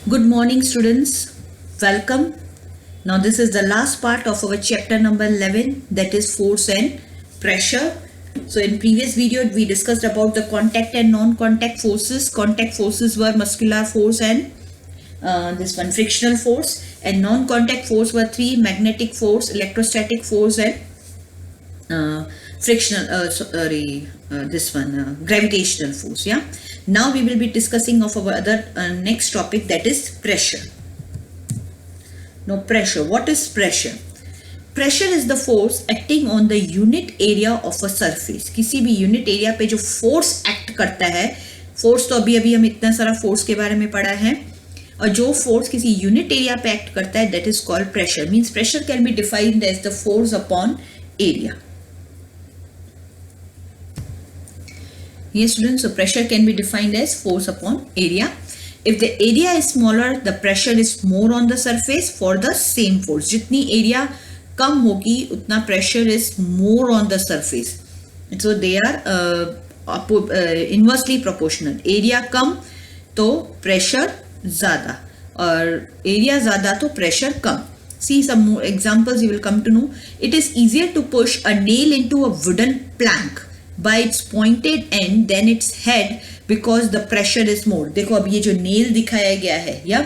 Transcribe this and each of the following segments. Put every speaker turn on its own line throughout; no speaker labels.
Good morning, students. Welcome. Now, this is the last part of our chapter number 11, that is force and pressure. So, in previous video, we discussed about the contact and non-contact forces. Contact forces were muscular force and this one frictional force, and non-contact force were three: magnetic force, electrostatic force, and gravitational force. Yeah. Now we will be discussing of our other next topic, that is pressure. Now pressure, what is pressure? Pressure is the force acting on the unit area of a surface. किसी भी unit area पे जो force act करता है, force तो अभी हम इतना सारा फोर्स के बारे में पढ़ा है, और जो फोर्स किसी यूनिट एरिया पे एक्ट करता है, that is called pressure. Means pressure can be defined as the force upon area. Yes, students, so pressure can be defined as force upon area. If the area is smaller, the pressure is more on the surface for the same force. जितनी area कम होगी, उतना pressure is more on the surface. So they are inversely proportional. Area कम तो pressure ज़्यादा, और area ज़्यादा तो pressure come. See some more examples you will come to know. It is easier to push a nail into a wooden plank by its pointed end than its head because the pressure is more. देखो अब ये जो nail दिखाया गया है, या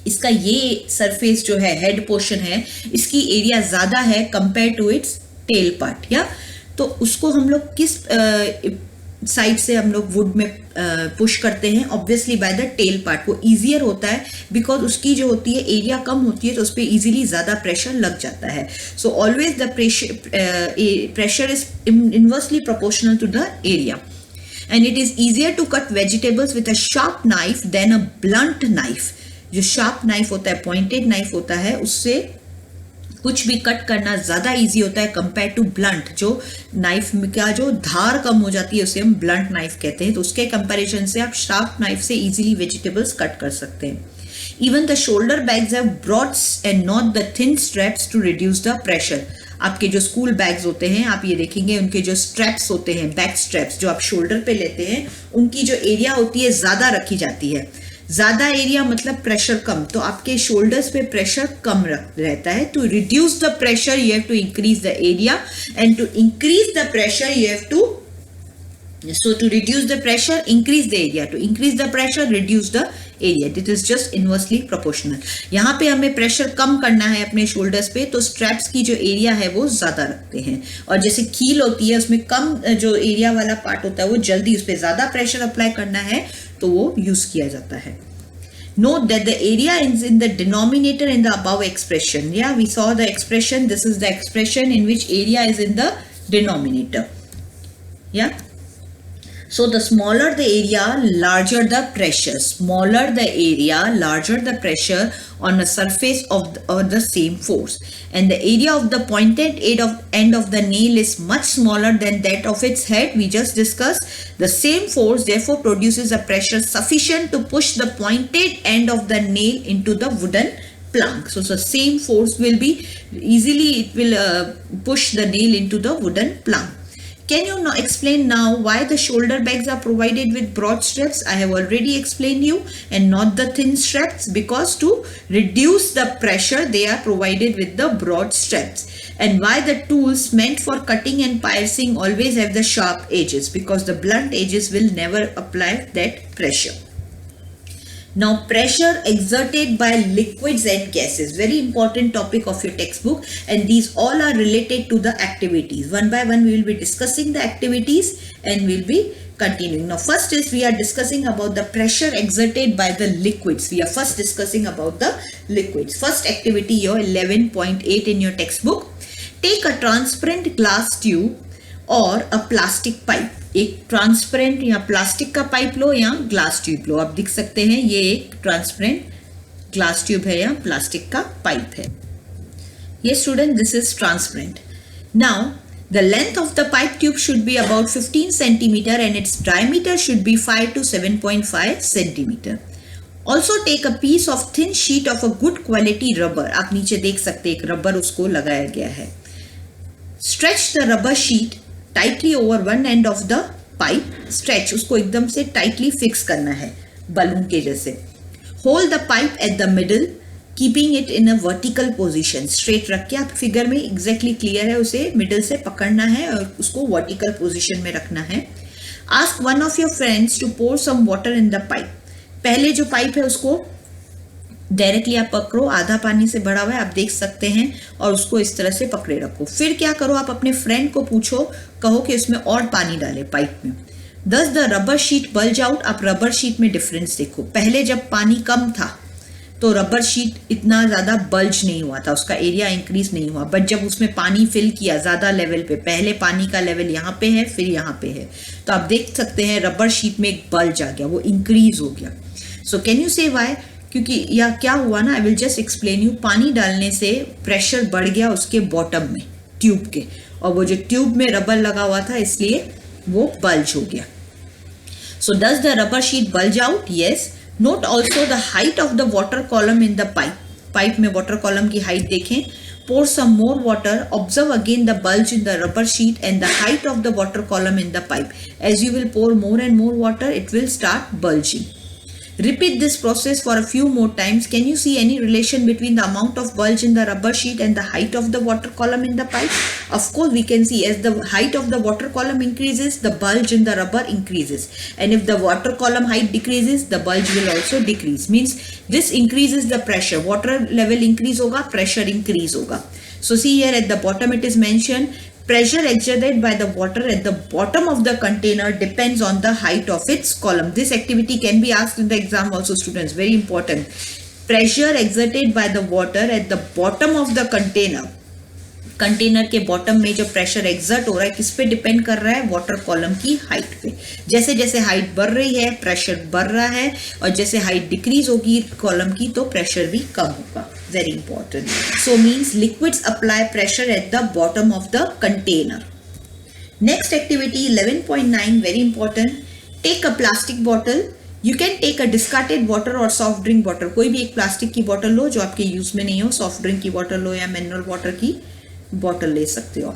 इसका ये सरफेस जो है, हेड पोर्शन है, इसकी एरिया ज्यादा है compare to its tail part. या तो उसको हम लोग किस साइड से हम लोग वुड में पुश करते हैं? Obviously by the tail part. वो इजियर होता है बिकॉज उसकी जो होती है एरिया कम होती है, तो उस पर इजीली ज्यादा प्रेशर लग जाता है. So always the pressure is inversely proportional to the area. And it is easier to cut vegetables with a sharp knife than a blunt knife. जो शार्प नाइफ होता है, पॉइंटेड नाइफ होता है, उससे कुछ भी कट करना ज्यादा इजी होता है कंपेयर टू ब्लंट. जो नाइफ का जो धार कम हो जाती है उसे हम ब्लंट नाइफ कहते हैं. तो उसके कंपैरिजन से आप शार्प नाइफ से इजीली वेजिटेबल्स कट कर सकते हैं. Even the shoulder bags have broad and not the thin straps to reduce the pressure. आपके जो स्कूल बैग्स होते हैं, आप ये देखेंगे उनके जो स्ट्रैप्स होते हैं, बैक स्ट्रैप्स जो आप शोल्डर पे लेते हैं, उनकी जो एरिया होती है ज्यादा रखी जाती है. ज्यादा एरिया मतलब प्रेशर कम, तो आपके शोल्डर्स पे प्रेशर कम रहता है. To reduce the pressure you have to increase the area, and to increase the pressure you have to to reduce the pressure, increase the area. To increase the pressure, reduce the area. It is just inversely proportional. यहाँ पे हमें pressure कम करना है अपने shoulders पे, तो straps की जो एरिया है वो ज्यादा रखते हैं. और जैसे कील होती है, उसमें कम जो एरिया वाला पार्ट होता है, वो जल्दी उस पर ज्यादा प्रेशर अप्लाई करना है, तो वो यूज किया जाता है. Note that the area is in the denominator in the above expression. Yeah, we saw the expression. This is the expression in which area is in the denominator. Yeah. So the smaller the area, larger the pressure. Smaller the area, larger the pressure on a surface of the same force. And the area of the pointed end of the nail is much smaller than that of its head. We just discussed. The same force therefore produces a pressure sufficient to push the pointed end of the nail into the wooden plank. So the same force will be easily, it will push the nail into the wooden plank. Can you now explain now why the shoulder bags are provided with broad straps? I have already explained you, and not the thin straps, because to reduce the pressure they are provided with the broad straps. And why the tools meant for cutting and piercing always have the sharp edges, because the blunt edges will never apply that pressure. Now, pressure exerted by liquids and gases, very important topic of your textbook, and these all are related to the activities. One by one we will be discussing the activities and we'll be continuing. Now first is we are discussing about the pressure exerted by the liquids. We are first discussing about the liquids. First activity your 11.8 in your textbook. Take a transparent glass tube or a plastic pipe. एक transparent या plastic का pipe लो या glass tube लो. आप देख सकते हैं ये एक ट्रांसपेरेंट ग्लास ट्यूब है या प्लास्टिक का पाइप है. ये student, this is transparent. Now the length of the pipe tube should be about 15 centimetre and its diameter should be 5 to 7.5 centimetre. Also take a piece of thin sheet of a good quality rubber. आप नीचे देख सकते हैं एक rubber उसको लगाया गया है. Stretch the rubber sheet tightly over one end of the pipe. Stretch, उसको एकदम से टाइटली फिक्स करना है बलून के जैसे. Hold the pipe at the middle, keeping it in a vertical position. Straight रख के, आप फिगर में एग्जैक्टली क्लियर है, उसे मिडल से पकड़ना है और उसको वर्टिकल पोजिशन में रखना है. Ask one of your friends to pour some water in the pipe. पहले जो पाइप है उसको डायरेक्टली आप पकड़ो, आधा पानी से भरा हुआ है आप देख सकते हैं, और उसको इस तरह से पकड़े रखो. फिर क्या करो, आप अपने फ्रेंड को पूछो, कहो कि उसमें और पानी डाले पाइप में. दस the rubber sheet bulge out. आप रबर शीट में डिफरेंस देखो. पहले जब पानी कम था तो रबर शीट इतना ज्यादा बल्ज नहीं हुआ था, उसका एरिया इंक्रीज नहीं हुआ. बट जब उसमें पानी फिल किया ज्यादा लेवल पे, पहले पानी का लेवल यहाँ पे है फिर यहाँ पे है, तो आप देख सकते हैं रबर शीट में एक बल्ज आ गया, वो इंक्रीज हो गया. सो कैन यू से व्हाई? क्योंकि या क्या हुआ ना, I will just explain you. पानी डालने से प्रेशर बढ़ गया उसके बॉटम में ट्यूब के, और वो जो ट्यूब में रबर लगा हुआ था इसलिए वो बल्ज हो गया. So does the rubber sheet bulge out? Yes. Note also the height of the water column in the pipe. Pipe में वाटर कॉलम की हाइट देखें. pour some more water. Observe again the bulge in the rubber sheet and the height of the water column in the pipe. As you will pour more and more water, it will start bulging. Repeat this process for a few more times. Can you see any relation between the amount of bulge in the rubber sheet and the height of the water column in the pipe? Of course, we can see as the height of the water column increases, the bulge in the rubber increases. And if the water column height decreases, the bulge will also decrease. Means this increases the pressure. Water level increase hoga, pressure increase hoga. So see here at the bottom it is mentioned, pressure exerted by the water at the bottom of the container depends on the height of its column. This activity can be asked in the exam also, students. Very important. Pressure exerted by the water at the bottom of the container. Container के bottom में जो pressure exert हो रहा है किस पे depend कर रहा है? वाटर कॉलम की हाइट पे. जैसे जैसे हाइट बढ़ रही है प्रेशर बढ़ रहा है, और जैसे हाइट डिक्रीज होगी कॉलम की तो प्रेशर भी कम होगा. Very important. So means liquids apply pressure at the bottom of the container. Next activity 11.9, very important. Take a plastic bottle. You can take a discarded water or soft drink bottle. कोई भी एक plastic की bottle लो जो आपके use में नहीं हो, soft drink की बॉटल लो या मिनरल वाटर की बॉटल ले सकते हो.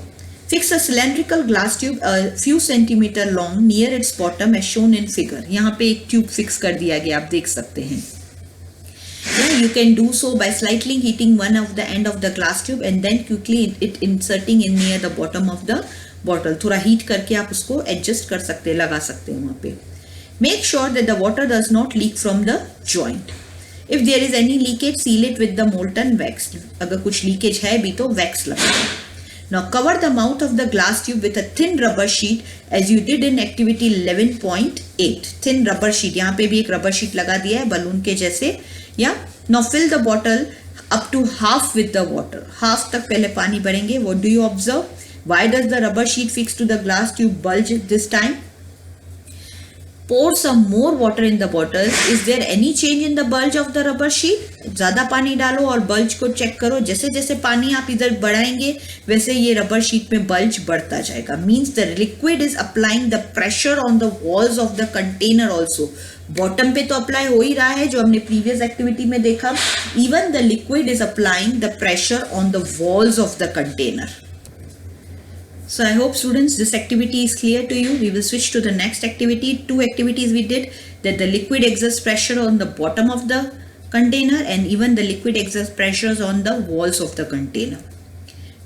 Fix a cylindrical glass tube a few centimeter long near its bottom as shown in figure. यहाँ पे एक ट्यूब फिक्स कर दिया गया, आप देख सकते हैं. You can do so by slightly heating one of the end of the glass tube and then quickly it inserting in near the bottom of the bottle. थोड़ा हीट करके आप उसको एडजस्ट कर सकते हैं, लगा सकते हैं वहाँ पे. Make sure that the water does not leak from the joint. If there is any leakage, seal it with the molten wax. अगर कुछ लीकेज है भी तो वैक्स लगाओ. Now cover the mouth of the glass tube with a thin rubber sheet as you did in activity 11.8. Thin rubber sheet, यहाँ पे भी एक rubber sheet लगा दिया है बलून के जैसे. Yeah. Now fill the bottle up to half with the water. Half तक पहले पानी भरेंगे. What do you observe? Why does the rubber sheet fixed to the glass tube bulge this time? Pour some more water in the bottle. Is there any change in the bulge of the rubber sheet? ज्यादा पानी डालो और bulge को check करो. जैसे जैसे पानी आप इधर बढ़ाएंगे वैसे ये रबर शीट में बल्ज बढ़ता जाएगा. Means the liquid is applying the pressure on the walls of the container also. Bottom पे तो अप्लाई हो ही रहा है जो हमने प्रीवियस एक्टिविटी में देखा. Even the liquid is applying the pressure on the walls of the container. So I hope students this activity is clear to you. We will switch to the next activity. 2 activities we did, that the liquid exerts pressure on the bottom of the container and even the liquid exerts pressures on the walls of the container.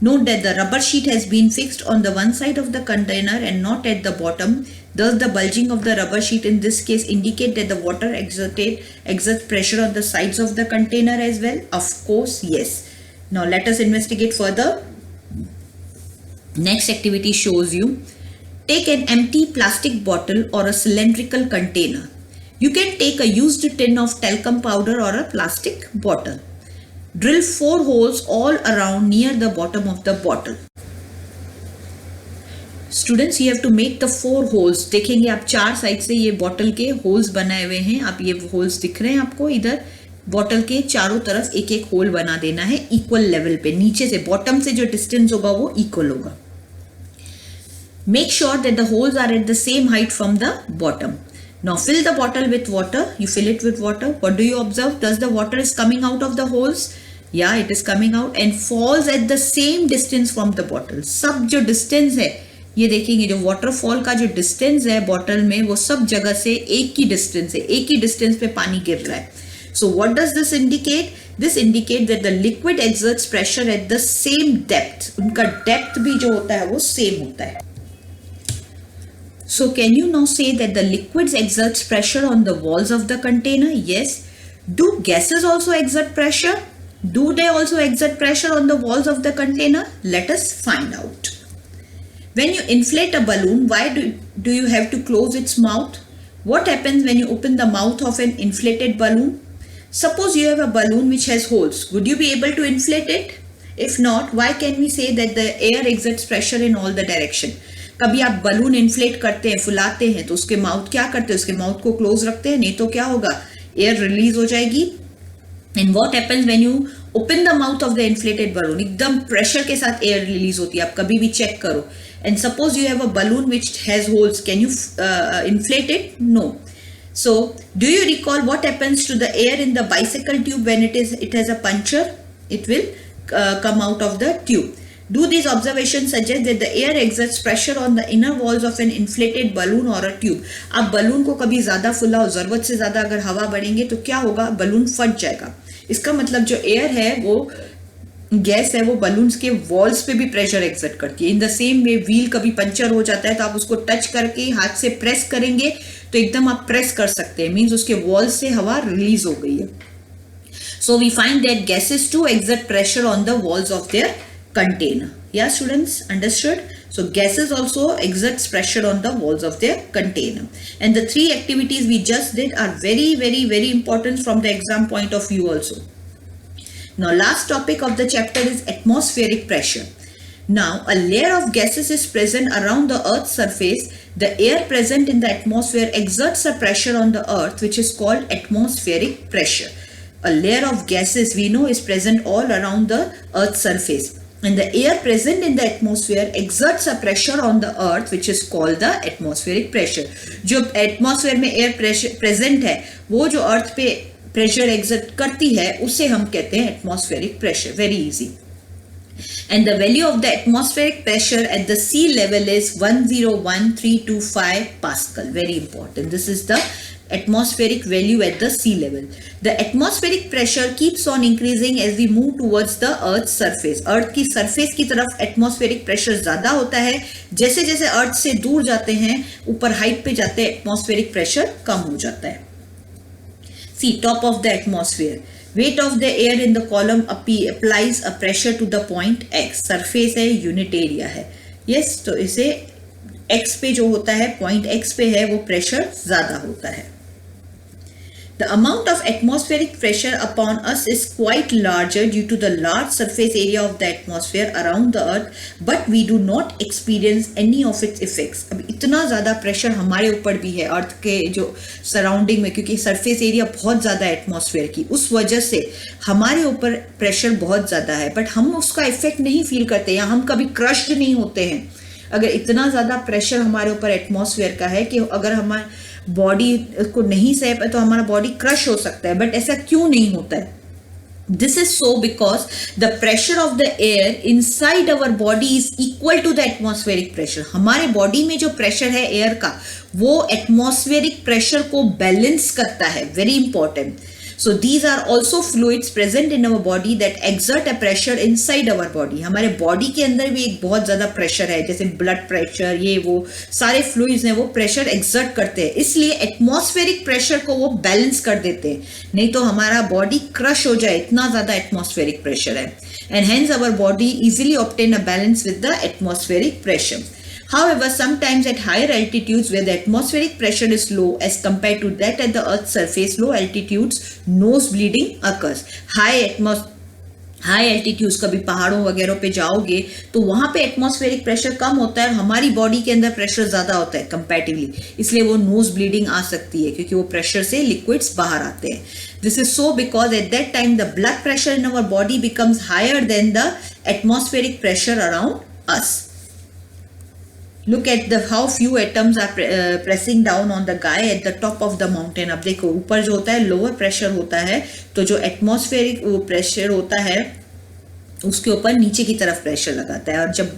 Note that the rubber sheet has been fixed on the one side of the container and not at the bottom. Thus the bulging of the rubber sheet in this case indicate that the water exerts pressure on the sides of the container as well. Of course, yes. Now let us investigate further. Next activity shows you, take an empty plastic bottle or a cylindrical container. You can take a used tin of talcum powder or a plastic bottle. Drill 4 holes all around near the bottom of the bottle. Students, you have to make the 4 holes. देखेंगे आप 4 side से ये bottle के holes बनाए हुए हैं. आप ये होल्स दिख रहे हैं आपको, इधर बॉटल के चारों तरफ एक एक होल बना देना है इक्वल लेवल पे. नीचे से बॉटम से जो डिस्टेंस होगा वो इक्वल होगा. Make sure that the holes are at the same height from the bottom. Now fill the bottle with water. You fill it with water. What do you observe? Does the water is coming out of the holes? Yeah, it is coming out and falls at the same distance from the bottle. सब जो distance है ये देखेंगे, जो waterfall का जो distance है bottle में वो सब जगह से एक ही distance है, एक ही distance पे पानी गिर रहा है. So what does this indicate? This indicates that the liquid exerts pressure at the same depth. उनका depth भी जो होता है वो same होता है. So can you now say that the liquids exerts pressure on the walls of the container? Yes. Do gases also exert pressure? Do they also exert pressure on the walls of the container? Let us find out. When you inflate a balloon, why do you have to close its mouth? What happens when you open the mouth of an inflated balloon? Suppose you have a balloon which has holes. Would you be able to inflate it? If not, why can we say that the air exerts pressure in all the direction? कभी आप balloon inflate करते हैं, फुलाते हैं, तो उसके mouth क्या करते हैं? उसके माउथ को क्लोज रखते हैं, नहीं तो क्या होगा? एयर रिलीज हो जाएगी. And what happens when you open the mouth of the inflated balloon? एकदम प्रेशर के साथ एयर रिलीज होती है. आप कभी भी चेक करो. And suppose you have a balloon which has holes. Can you inflate it? No. So, do you recall what happens to the air in the bicycle tube when it has a puncture? It will come out of the tube. Do these observations suggest that the air exerts pressure on the inner walls of an inflated balloon or a tube? आप balloon को कभी ज्यादा फुलाओ, जरूरत से ज्यादा अगर हवा बढ़ेंगे तो क्या होगा? बलून फट जाएगा. इसका मतलब जो एयर है वो गैस है, वो बलून्स के वॉल्स पे भी प्रेशर एक्सर्ट करती है. In the same way wheel कभी पंचर हो जाता है तो आप उसको टच करके हाथ से प्रेस करेंगे तो एकदम आप प्रेस कर सकते हैं, मीन्स उसके वॉल से हवा रिलीज हो गई है. So we find that gases to exert pressure on the walls of their container. Yeah, students, understood? So gases also exerts pressure on the walls of their container. And the three activities we just did are very, very, very important from the exam point of view also. Now, last topic of the chapter is atmospheric pressure. Now, a layer of gases is present around the Earth's surface. The air present in the atmosphere exerts a pressure on the Earth, which is called atmospheric pressure. A layer of gases we know is present all around the Earth's surface. And the air present in the atmosphere exerts a pressure on the earth which is called the atmospheric pressure. जो atmosphere में air pressure present है, वो जो earth पे pressure exert करती है, उसे हम कहते हैं atmospheric pressure. Very easy. And the value of the atmospheric pressure at the sea level is 101,325 Pascal. Very important. This is the atmospheric value at the sea level. The atmospheric pressure keeps on increasing as we move towards the Earth's surface. Earth की surface की तरफ atmospheric pressure ज़्यादा होता है. जैसे जैसे Earth से दूर जाते हैं, ऊपर height पे जाते हैं, atmospheric pressure कम हो जाता है. See, top of the atmosphere. Weight of the air in the column applies a pressure to the point X. Surface है, unit area है. Yes, तो इसे X पे जो होता है, point X पे है, वो pressure ज़्यादा होता है. The amount of atmospheric pressure upon us is quite larger due to the large surface area of the atmosphere around the earth, but we do not experience any of its effects. अब इतना ज़्यादा pressure हमारे ऊपर भी है अर्थ के जो surrounding में, क्योंकि surface area बहुत ज़्यादा है atmosphere की, उस वजह से हमारे ऊपर pressure बहुत ज़्यादा है, but हम उसका effect नहीं feel करते या हम कभी crushed नहीं होते हैं. अगर इतना ज़्यादा pressure हमारे ऊपर एटमॉस्फेयर का है कि अगर हमारे बॉडी को नहीं सह पाए तो हमारा बॉडी क्रश हो सकता है, बट ऐसा क्यों नहीं होता है? This is so because the pressure of the air inside our body is equal to the atmospheric pressure. हमारे बॉडी में जो प्रेशर है एयर का, वो एटमॉस्फेरिक प्रेशर को बैलेंस करता है. Very important. So these are also fluids present in our body that exert a pressure inside our body. हमारे बॉडी के अंदर भी एक बहुत ज़्यादा प्रेशर है, जैसे ब्लड प्रेशर, ये वो सारे फ्लूइड्स हैं, वो प्रेशर एक्सर्ट करते हैं. इसलिए एटमॉस्फेरिक प्रेशर को वो बैलेंस कर देते हैं, नहीं तो हमारा बॉडी क्रश हो जाए, इतना ज़्यादा एटमॉस्फेरिक प्रेशर है. And hence our body easily obtain a balance with the atmospheric pressure. However, sometimes at higher altitudes where the atmospheric pressure is low as compared to that at the Earth's surface, low altitudes, nose bleeding occurs. High altitudes, कभी पहाड़ों वगैरह पे जाओगे तो वहाँ पे atmospheric pressure कम होता है, हमारी बॉडी के अंदर प्रेशर ज़्यादा होता है कंपैरेटिवली, इसलिए वो नोज ब्लीडिंग आ सकती है क्योंकि वो प्रेशर से लिक्विड्स बाहर आते हैं. This is so because at that time the blood pressure in our body becomes higher than the atmospheric pressure around us. Look at how few atoms are pressing down on the guy at the top of the mountain. अब देखो ऊपर जो होता है lower pressure होता है, तो जो एटमॉस्फेरिक प्रेशर होता है उसके ऊपर नीचे की तरफ प्रेशर लगाता है. और जब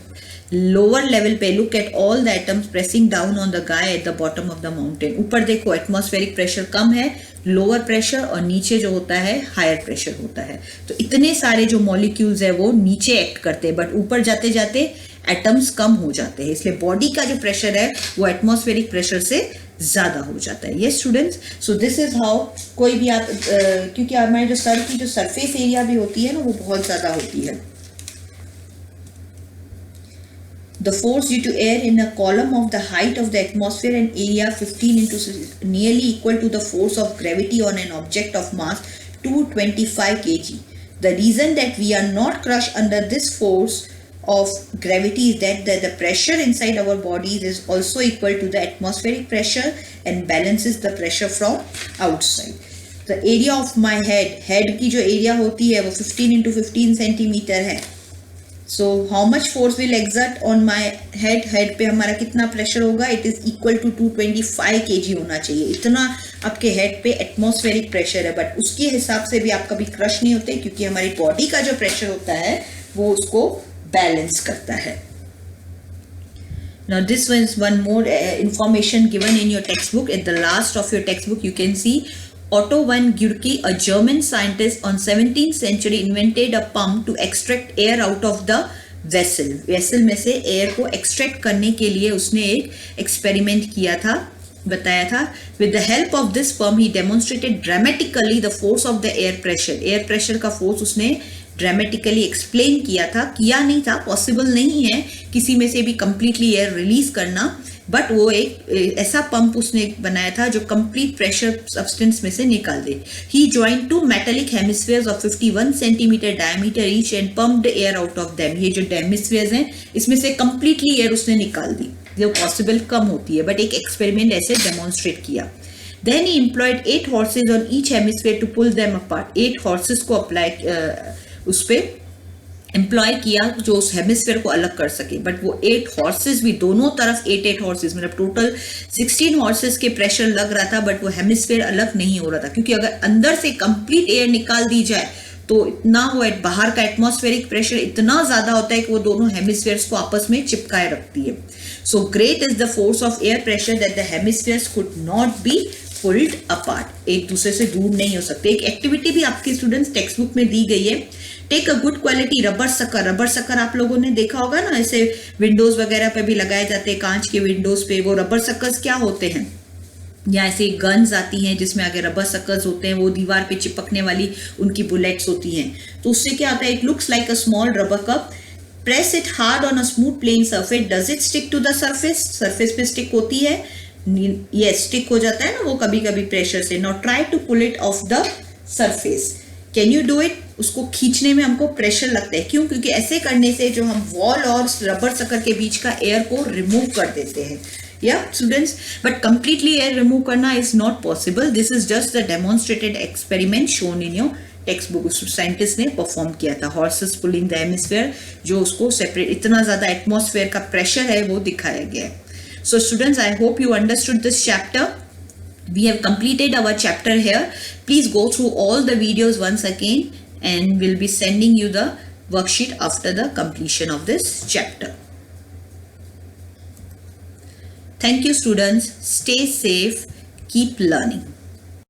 लोअर लेवल पे look at all the atoms pressing down on the guy at the bottom of the mountain, ऊपर देखो एटमॉस्फेरिक प्रेशर कम है, लोअर प्रेशर और नीचे जो होता है हायर प्रेशर होता है। तो इतने सारे जो मॉलिक्यूल्स है वो नीचे एक्ट करते हैं, बट ऊपर जाते जाते एटम्स कम हो जाते हैं, इसलिए बॉडी का जो प्रेशर है वो एटमॉस्फेरिक प्रेशर से ज्यादा हो जाता है। Yes students, so this is how कोई भी आप क्योंकि हमारे जो सर की जो सरफेस एरिया भी होती है ना वो बहुत ज्यादा होती है। The force due to air in a column of the height of the atmosphere and area 15 into nearly equal to the force of gravity on an object of mass 225 kg. The reason that we are not crushed under this force of gravity is that the pressure inside our bodies is also equal to the atmospheric pressure and balances the pressure from outside. The area of my head की जो area होती है वो 15 into 15 centimetre है। So how much force will exert on my head? Head पे हमारा कितना pressure होगा? It is equal to 225 kg होना चाहिए। इतना आपके हेड पे एटमॉस्फेरिक प्रेशर है, बट उसके हिसाब से भी आप कभी क्रश नहीं होते क्योंकि हमारी बॉडी का जो प्रेशर होता है वो उसको बैलेंस करता है। Now this was one more information given in your textbook. At the last of your textbook you can see Otto von Guericke, a German scientist on 17th century, invented a pump to extract air out of the vessel. Vessel में से air को extract करने के लिए उसने एक experiment किया था, बताया था। With the help of this pump, he demonstrated dramatically the force of the air pressure. Air pressure का force उसने ड्रामेटिकली एक्सप्लेन किया था, किया नहीं था, पॉसिबल नहीं है किसी में से भी कंप्लीटली एयर रिलीज करना, बट वो एक ऐसा पंप उसने बनाया था जो कंप्लीट प्रेशर सब्सटेंस में से निकाल दे। He joined two metallic hemispheres of 51 centimetre diameter each and pumped air out of them. ये जो हेमिस्फीयर्स हैं इसमें से कंप्लीटली एयर उसने निकाल दी, जो पॉसिबल कम होती है, बट एक एक्सपेरिमेंट ऐसे डेमोन्स्ट्रेट किया। Then he employed 8 horses on each hemisphere to pull them apart. 8 horses को अप्लाई उस पे एम्प्लॉय किया जो उस हेमिस्फीयर को अलग कर सके, बट वो 8 हॉर्सेस भी दोनों तरफ 8 हॉर्सेस मतलब टोटल 16 हॉर्सेस के प्रेशर लग रहा था, बट वो हेमिस्फीयर अलग नहीं हो रहा था क्योंकि अगर अंदर से कंप्लीट एयर निकाल दी जाए तो इतना वो बाहर का एटमॉस्फेरिक प्रेशर इतना ज्यादा होता है कि वो दोनों हेमिस्फीयर्स को आपस में चिपकाए रखती है। So great is the force of air pressure that the hemispheres could not be pulled apart, एक दूसरे से दूर नहीं हो सकते। एक एक्टिविटी भी आपके स्टूडेंट्स टेक्स्ट बुक में दी गई है, take a good quality rubber sucker. Rubber sucker आप लोगों ने देखा होगा ना, ऐसे विंडोज वगैरह पे भी लगाए जाते हैं, कांच के विंडोज पे। वो रबर सकर्स क्या होते हैं, या ऐसे गन्स आती हैं जिसमें आगे रबर सकर्स होते हैं, वो दीवार पे चिपकने वाली उनकी बुलेट्स होती हैं। तो उससे क्या होता है, it looks like a small rubber cup, press it hard on a smooth plane surface, does it stick to the surface? Surface पे स्टिक होती है, यस स्टिक हो जाता है ना वो कभी कभी प्रेशर से। Now try to pull it off the surface, can you do it? उसको खींचने में हमको प्रेशर लगता है, क्यों? क्योंकि ऐसे करने से जो हम वॉल और रबर सकर के बीच का एयर को रिमूव कर देते हैं। या students, but completely air remove करना is not possible. This is just the demonstrated experiment shown in your textbook. उस साइंटिस्ट ने परफॉर्म किया था, हॉर्सेस पुलिंग द हेमिस्फीयर, जो उसको सेपरेट इतना ज्यादा एटमॉस्फेयर का प्रेशर है वो दिखाया गया है। So students, I hope you understood this chapter. We have completed our chapter here. Please go through all the videos once again and we'll be sending you the worksheet after the completion of this chapter. Thank you students. Stay safe. Keep learning.